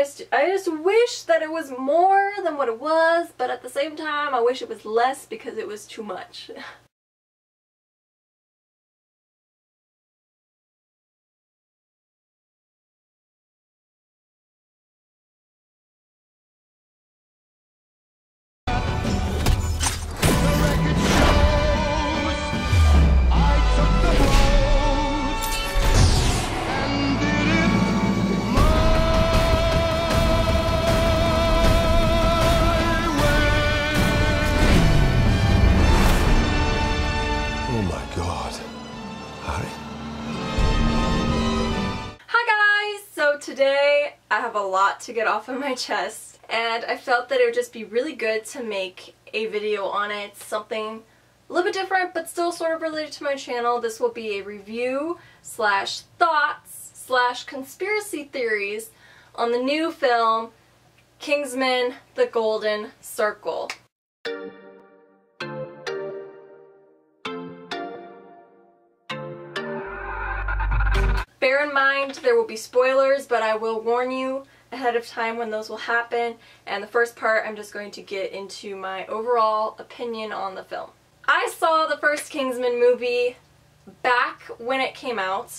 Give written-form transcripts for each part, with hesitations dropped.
I just wish that it was more than what it was, but at the same time, I wish it was less because it was too much. Today I have a lot to get off of my chest, and I felt that it would just be really good to make a video on it, something a little bit different but still sort of related to my channel. This will be a review slash thoughts slash conspiracy theories on the new film KINGSMAN: The Golden Circle. Bear in mind, there will be spoilers, but I will warn you ahead of time when those will happen. And the first part, I'm just going to get into my overall opinion on the film. I saw the first KINGSMAN movie back when it came out,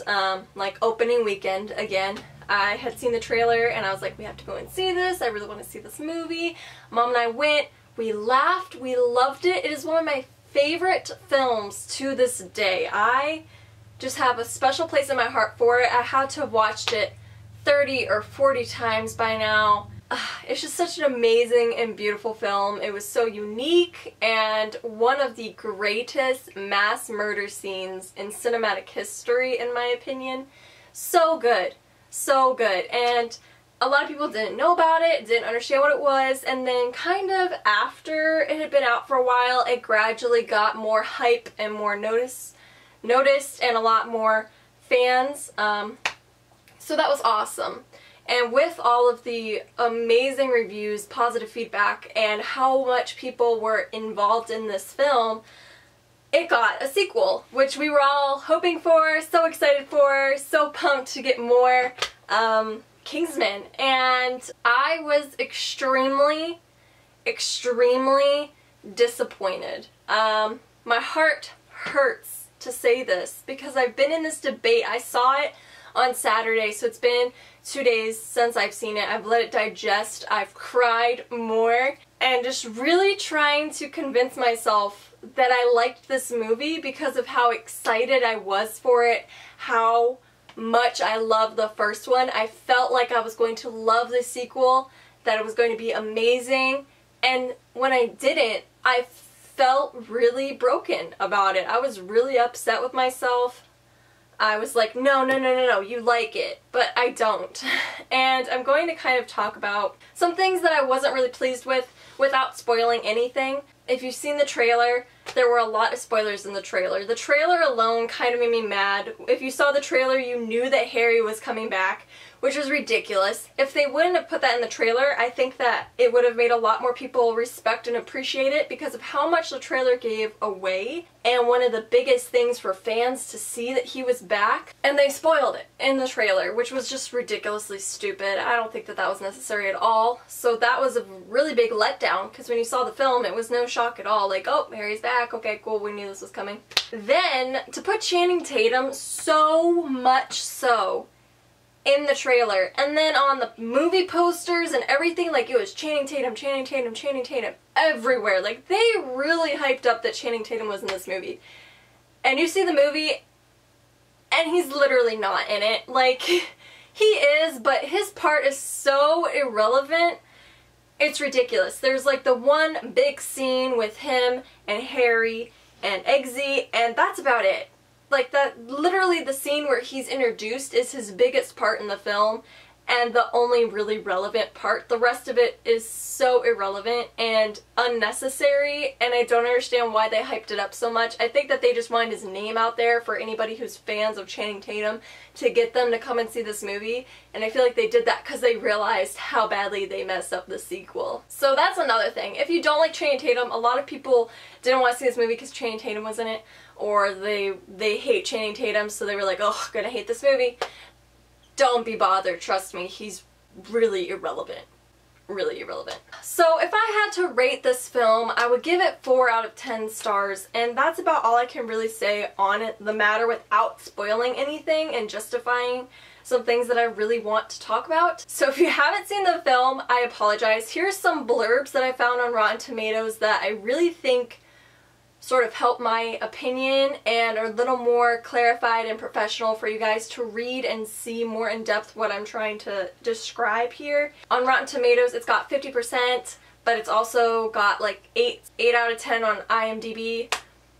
like opening weekend again. I had seen the trailer and I was like, we have to go and see this. I really want to see this movie. Mom and I went. We laughed. We loved it. It is one of my favorite films to this day. I just have a special place in my heart for it. I had to have watched it 30 or 40 times by now. It's just such an amazing and beautiful film. It was so unique and one of the greatest mass murder scenes in cinematic history, in my opinion. So good. So good. And a lot of people didn't know about it, didn't understand what it was, and then kind of after it had been out for a while, it gradually got more hype and more noticed and a lot more fans, so that was awesome. And with all of the amazing reviews, positive feedback, and how much people were involved in this film, it got a sequel, which we were all hoping for, so excited for, so pumped to get more KINGSMAN. And I was extremely disappointed. My heart hurts to say this because I've been in this debate. I saw it on Saturday, so it's been 2 days since I've seen it. I've let it digest. I've cried more and just really trying to convince myself that I liked this movie because of how excited I was for it, how much I loved the first one. I felt like I was going to love the sequel, that it was going to be amazing, and when I didn't, I felt really broken about it. I was really upset with myself. I was like, no, you like it, but I don't. And I'm going to kind of talk about some things that I wasn't really pleased with without spoiling anything. If you've seen the trailer, there were a lot of spoilers in the trailer. The trailer alone kind of made me mad. If you saw the trailer, you knew that Harry was coming back, which was ridiculous. If they wouldn't have put that in the trailer, I think that it would have made a lot more people respect and appreciate it because of how much the trailer gave away, and one of the biggest things for fans to see that he was back, and they spoiled it in the trailer, which was just ridiculously stupid. I don't think that that was necessary at all. So that was a really big letdown because when you saw the film, it was no shock at all. Like, oh, Harry's back, okay, cool, we knew this was coming. Then, to put Channing Tatum so much so in the trailer, and then on the movie posters and everything, like it was Channing Tatum everywhere. Like, they really hyped up that Channing Tatum was in this movie. And you see the movie, and he's literally not in it. Like, he is, but his part is so irrelevant, it's ridiculous. There's like the one big scene with him and Harry and Eggsy, and that's about it. Like, that, literally the scene where he's introduced is his biggest part in the film, and the only really relevant part. The rest of it is so irrelevant and unnecessary, and I don't understand why they hyped it up so much. I think that they just wanted his name out there for anybody who's fans of Channing Tatum to get them to come and see this movie, and I feel like they did that because they realized how badly they messed up the sequel. So that's another thing. If you don't like Channing Tatum, a lot of people didn't want to see this movie because Channing Tatum was in it, or they hate Channing Tatum, so they were like, oh, gonna hate this movie. Don't be bothered, trust me, he's really irrelevant. Really irrelevant. So if I had to rate this film, I would give it 4 out of 10 stars, and that's about all I can really say on the matter without spoiling anything and justifying some things that I really want to talk about. So if you haven't seen the film, I apologize. Here's some blurbs that I found on Rotten Tomatoes that I really think sort of help my opinion and are a little more clarified and professional for you guys to read and see more in depth what I'm trying to describe here. On Rotten Tomatoes, it's got 50%, but it's also got like 8 out of 10 on IMDb,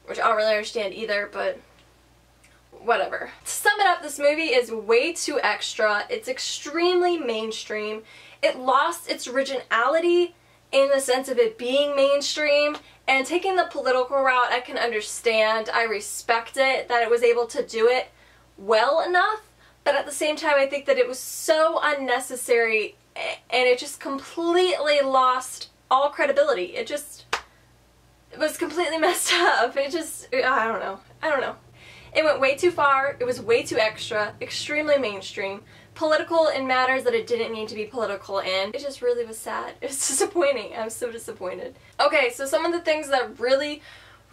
which I don't really understand either, but whatever. To sum it up, this movie is way too extra. It's extremely mainstream. It lost its originality in the sense of it being mainstream, and taking the political route I can understand. I respect it that it was able to do it well enough, but at the same time I think that it was so unnecessary and it just completely lost all credibility. It was completely messed up. I don't know. It went way too far, it was way too extra, extremely mainstream, political in matters that it didn't need to be political in. It just really was sad. It's disappointing. I'm so disappointed. Okay, so some of the things that really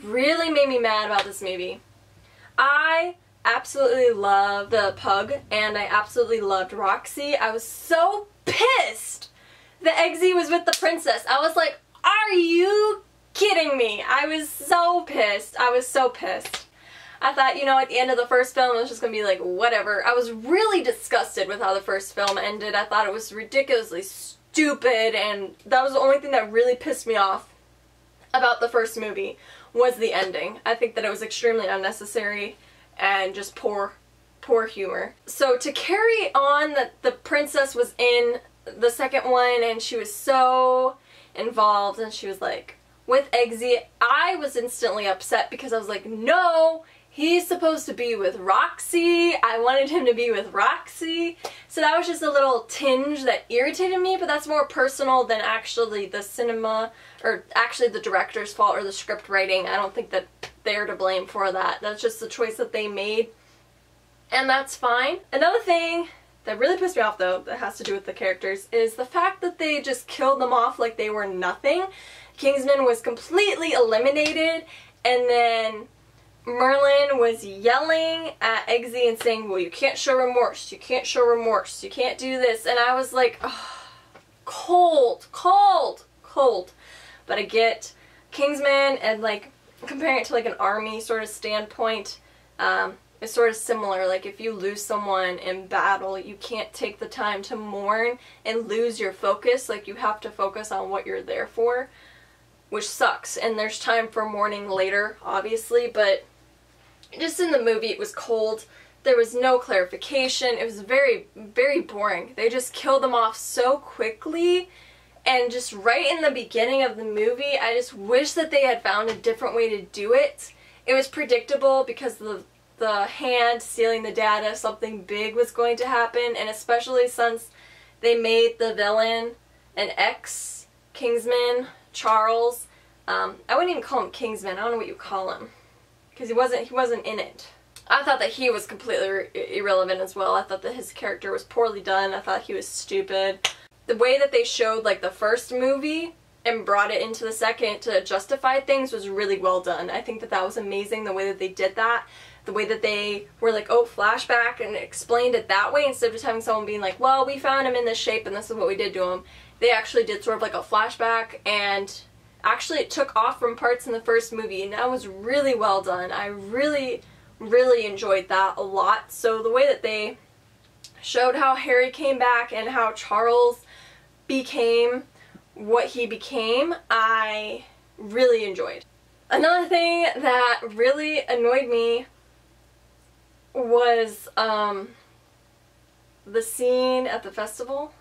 made me mad about this movie. I absolutely love the pug, and I absolutely loved Roxie. I was so pissed that Eggsy was with the princess. I was like, are you kidding me? I was so pissed. I was so pissed. I thought, you know, at the end of the first film, it was just going to be like, whatever. I was really disgusted with how the first film ended. I thought it was ridiculously stupid, and that was the only thing that really pissed me off about the first movie, was the ending. I think that it was extremely unnecessary and just poor humor. So to carry on that the princess was in the second one, and she was so involved, and she was like, with Eggsy, I was instantly upset because I was like, no! He's supposed to be with Roxie. I wanted him to be with Roxie. So that was just a little tinge that irritated me, but that's more personal than actually the cinema, or actually the director's fault or the script writing. I don't think that they're to blame for that. That's just the choice that they made, and that's fine. Another thing that really pissed me off, though, that has to do with the characters, is the fact that they just killed them off like they were nothing. KINGSMAN was completely eliminated, and then Merlin was yelling at Eggsy and saying, well, you can't show remorse, you can't show remorse, you can't do this, and I was like, oh, cold. But I get KINGSMAN, and like comparing it to like an army sort of standpoint, it's sort of similar. Like if you lose someone in battle, you can't take the time to mourn and lose your focus. Like you have to focus on what you're there for, which sucks, and there's time for mourning later, obviously, but just in the movie it was cold. There was no clarification. It was very boring. They just killed them off so quickly, and just right in the beginning of the movie, I just wish that they had found a different way to do it. It was predictable because the hand stealing the data, something big was going to happen, and especially since they made the villain an ex-KINGSMAN, Charles. I wouldn't even call him KINGSMAN. I don't know what you call him, because he wasn't in it. I thought that he was completely irrelevant as well. I thought that his character was poorly done. I thought he was stupid. The way that they showed like the first movie and brought it into the second to justify things was really well done. I think that that was amazing, the way that they did that. The way that they were like, oh, flashback, and explained it that way instead of just having someone being like, well, we found him in this shape and this is what we did to him. They actually did sort of like a flashback, and actually it took off from parts in the first movie, and that was really well done. I really enjoyed that a lot. So the way that they showed how Harry came back and how Charles became what he became, I really enjoyed. Another thing that really annoyed me was the scene at the festival.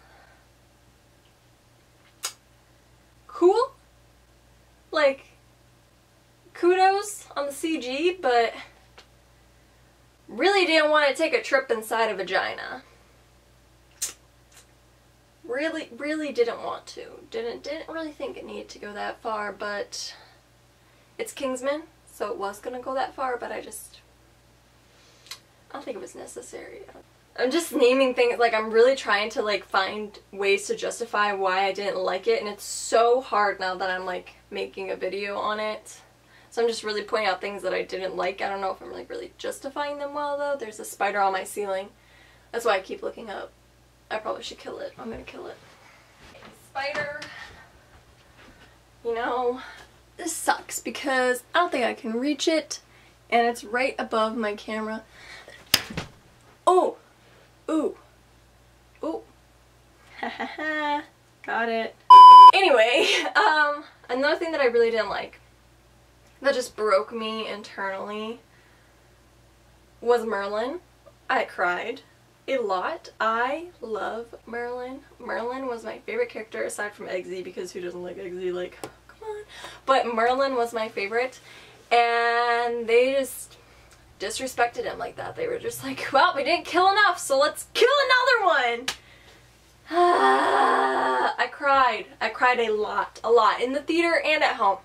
Cool. Like, kudos on the CG, but really didn't want to take a trip inside a vagina. Really didn't want to. Didn't really think it needed to go that far, but it's KINGSMAN, so it was gonna go that far, but I don't think it was necessary. I'm just naming things, like I'm really trying to like find ways to justify why I didn't like it, and it's so hard now that I'm like making a video on it. So I'm just really pointing out things that I didn't like. I don't know if I'm like really justifying them well though. There's a spider on my ceiling. That's why I keep looking up. I probably should kill it. I'm gonna kill it. Spider. You know, this sucks because I don't think I can reach it, and it's right above my camera. Oh! Ooh. Ooh. Ha ha ha. Got it. Anyway, another thing that I really didn't like, that just broke me internally, was Merlin. I cried a lot. I love Merlin. Merlin was my favorite character aside from Eggsy, because who doesn't like Eggsy? Like, come on. But Merlin was my favorite, and they just disrespected him like that. They were just like, well, we didn't kill enough, so let's kill another one. I cried. I cried a lot in the theater and at home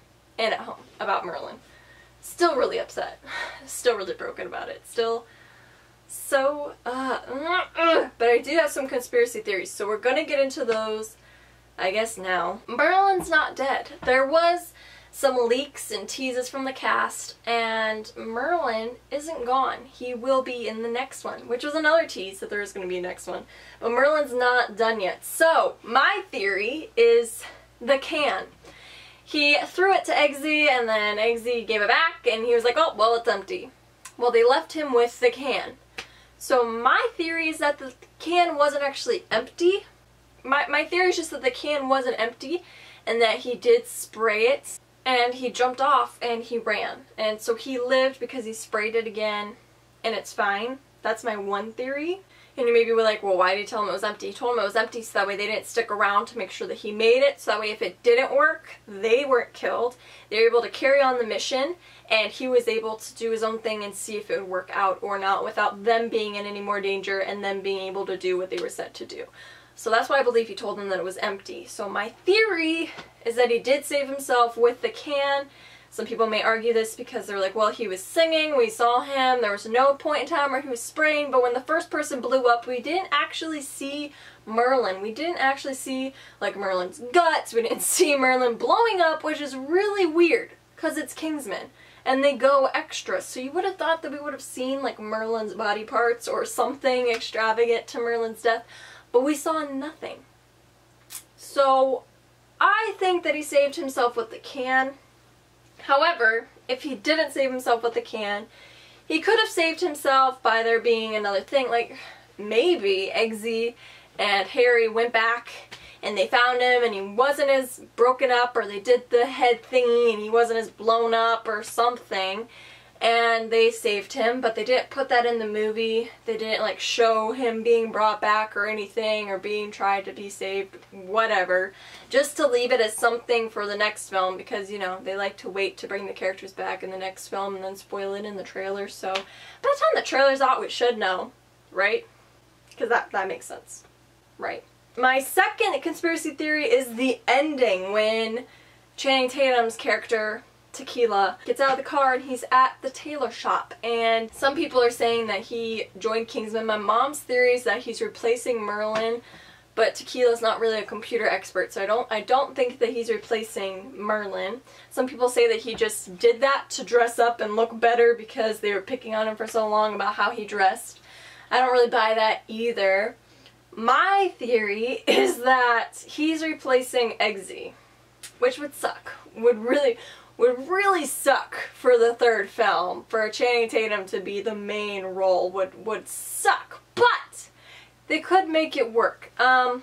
about Merlin. Still really upset. Still really broken about it. Still so but I do have some conspiracy theories, so we're gonna get into those I guess now. Merlin's not dead. There was some leaks and teases from the cast, and Merlin isn't gone. He will be in the next one, which was another tease that there is going to be a next one. But Merlin's not done yet. So, my theory is the can. He threw it to Eggsy, and then Eggsy gave it back, and he was like, oh, well, it's empty. Well, they left him with the can. So, my theory is that the can wasn't actually empty. My theory is just that the can wasn't empty, and that he did spray it, and he jumped off and he ran. And so he lived because he sprayed it again, and it's fine. That's my one theory. And you maybe were like, well, why did he tell him it was empty? He told him it was empty so that way they didn't stick around to make sure that he made it. So that way if it didn't work, they weren't killed. They were able to carry on the mission, and he was able to do his own thing and see if it would work out or not without them being in any more danger and them being able to do what they were set to do. So that's why I believe he told them that it was empty. So my theory is that he did save himself with the can. Some people may argue this because they're like, well, he was singing, we saw him, there was no point in time where he was spraying, but when the first person blew up, we didn't actually see Merlin. We didn't actually see, like, Merlin's guts, we didn't see Merlin blowing up, which is really weird, because it's KINGSMAN, and they go extra, so you would have thought that we would have seen, like, Merlin's body parts or something extravagant to Merlin's death, but we saw nothing. So, I think that he saved himself with the can. However, if he didn't save himself with the can, he could have saved himself by there being another thing. Like, maybe Eggsy and Harry went back and they found him and he wasn't as broken up, or they did the head thingy and he wasn't as blown up or something, and they saved him, but they didn't put that in the movie. They didn't like show him being brought back or anything, or being tried to be saved, whatever. Just to leave it as something for the next film, because, you know, they like to wait to bring the characters back in the next film and then spoil it in the trailer. So by the time the trailer's out, we should know, right? Because that makes sense, right? My second conspiracy theory is the ending, when Channing Tatum's character Tequila gets out of the car and he's at the tailor shop, and some people are saying that he joined KINGSMAN. My mom's theory is that he's replacing Merlin, but Tequila's not really a computer expert, so I don't think that he's replacing Merlin. Some people say that he just did that to dress up and look better because they were picking on him for so long about how he dressed. I don't really buy that either. My theory is that he's replacing Eggsy, which would suck. Would really suck for the third film. For Channing Tatum to be the main role would suck, but they could make it work. My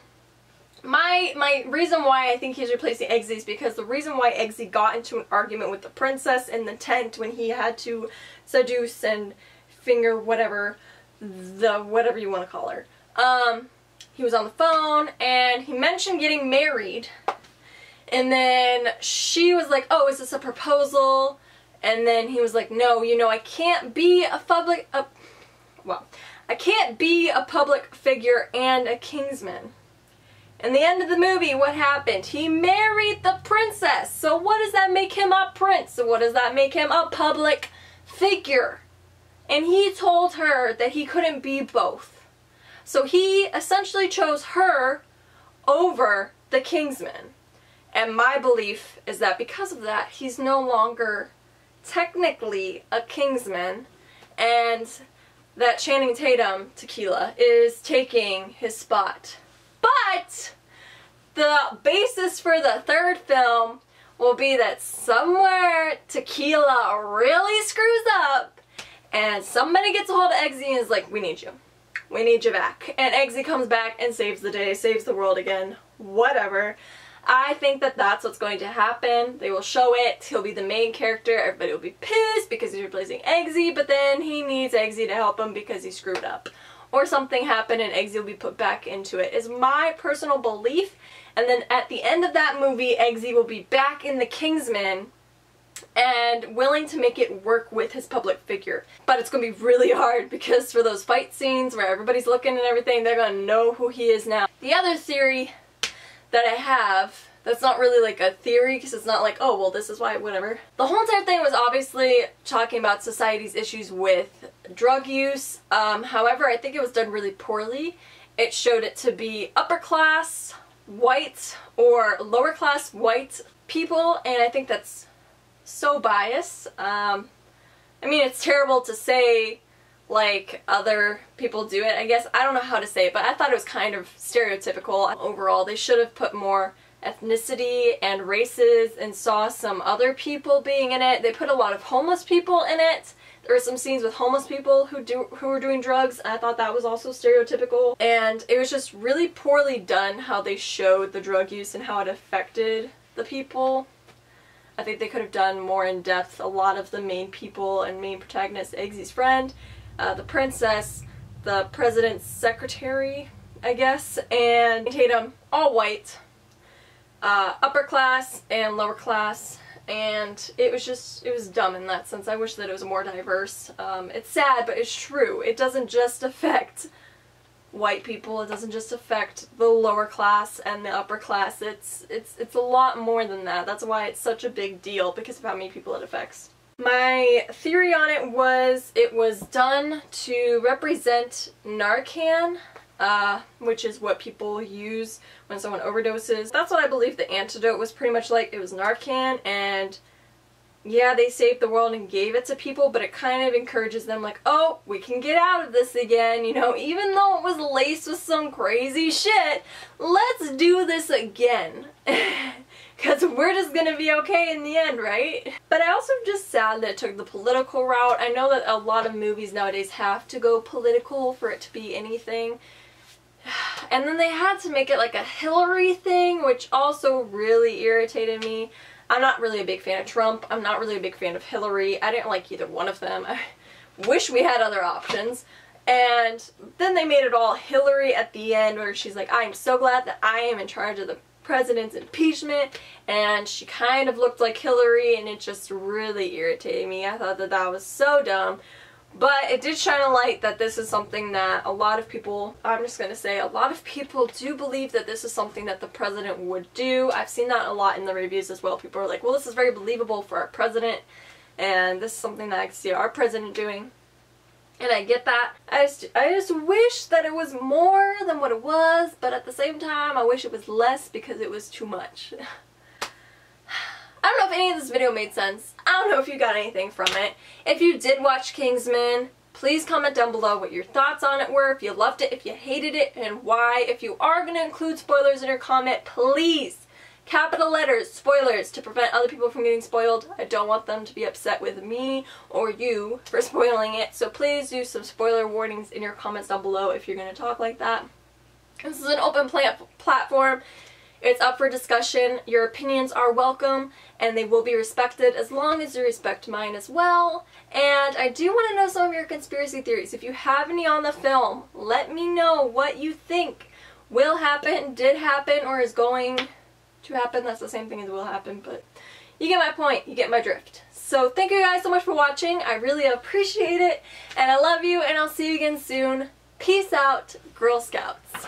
reason why I think he's replacing Eggsy is because the reason why Eggsy got into an argument with the princess in the tent when he had to seduce and finger whatever you want to call her. He was on the phone and he mentioned getting married. And then she was like, oh, is this a proposal? And then he was like, no, you know, I can't be a public figure and a Kingsman. In the end of the movie, what happened? He married the princess. So what does that make him a prince? So what does that make him a public figure? And he told her that he couldn't be both. So he essentially chose her over the KINGSMAN. And my belief is that because of that, he's no longer technically a KINGSMAN, and that Channing Tatum, Tequila, is taking his spot. But the basis for the third film will be that somewhere Tequila really screws up and somebody gets a hold of Eggsy and is like, we need you. We need you back. And Eggsy comes back and saves the day, saves the world again, whatever. I think that that's what's going to happen. They will show it. He'll be the main character. Everybody will be pissed because he's replacing Eggsy, but then he needs Eggsy to help him because he screwed up. Or something happened and Eggsy will be put back into it, is my personal belief. And then at the end of that movie, Eggsy will be back in the KINGSMAN and willing to make it work with his public figure. But it's going to be really hard because for those fight scenes where everybody's looking and everything, they're going to know who he is now. The other theory that I have, that's not really like a theory because it's not like, oh, well, this is why, whatever. The whole entire thing was obviously talking about society's issues with drug use. However, I think it was done really poorly. It showed it to be upper class, white, or lower class white people, and I think that's so biased. I mean, it's terrible to say like other people do it, I guess. I don't know how to say it, but I thought it was kind of stereotypical. Overall, they should have put more ethnicity and races and saw some other people being in it. They put a lot of homeless people in it. There were some scenes with homeless people who were doing drugs, and I thought that was also stereotypical. And it was just really poorly done how they showed the drug use and how it affected the people. I think they could have done more in depth. A lot of the main people and main protagonist, Eggsy's friend, the princess, the president's secretary, I guess, and Tatum, all white, upper class and lower class, and it was dumb in that sense. I wish that it was more diverse. It's sad, but it's true. It doesn't just affect white people, it doesn't just affect the lower class and the upper class. It's a lot more than that. That's why it's such a big deal, because of how many people it affects. My theory on it was done to represent Narcan, which is what people use when someone overdoses. That's what I believe the antidote was pretty much like. It was Narcan, and yeah, they saved the world and gave it to people, but it kind of encourages them like, oh, we can get out of this again, you know, even though it was laced with some crazy shit, let's do this again. Because we're just gonna be okay in the end, right? But I also am just sad that it took the political route. I know that a lot of movies nowadays have to go political for it to be anything. And then they had to make it like a Hillary thing, which also really irritated me. I'm not really a big fan of Trump. I'm not really a big fan of Hillary. I didn't like either one of them. I wish we had other options. And then they made it all Hillary at the end, where she's like, I'm so glad that I am in charge of the president's impeachment, and she kind of looked like Hillary, and it just really irritated me. I thought that that was so dumb. But it did shine a light that this is something that a lot of people, I'm just going to say, a lot of people do believe that this is something that the president would do. I've seen that a lot in the reviews as well. People are like, well, this is very believable for our president, and this is something that I can see our president doing. And I get that. I just wish that it was more than what it was, but at the same time, I wish it was less because it was too much. I don't know if any of this video made sense. I don't know if you got anything from it. If you did watch KINGSMAN, please comment down below what your thoughts on it were, if you loved it, if you hated it, and why. If you are going to include spoilers in your comment, please, capital letters, spoilers, to prevent other people from getting spoiled. I don't want them to be upset with me or you for spoiling it, so please do some spoiler warnings in your comments down below if you're going to talk like that. This is an open platform. It's up for discussion. Your opinions are welcome, and they will be respected as long as you respect mine as well. And I do want to know some of your conspiracy theories. If you have any on the film, let me know what you think will happen, did happen, or is going to happen. That's the same thing as will happen, but you get my point. You get my drift. So thank you guys so much for watching. I really appreciate it, and I love you, and I'll see you again soon. Peace out, Girl Scouts.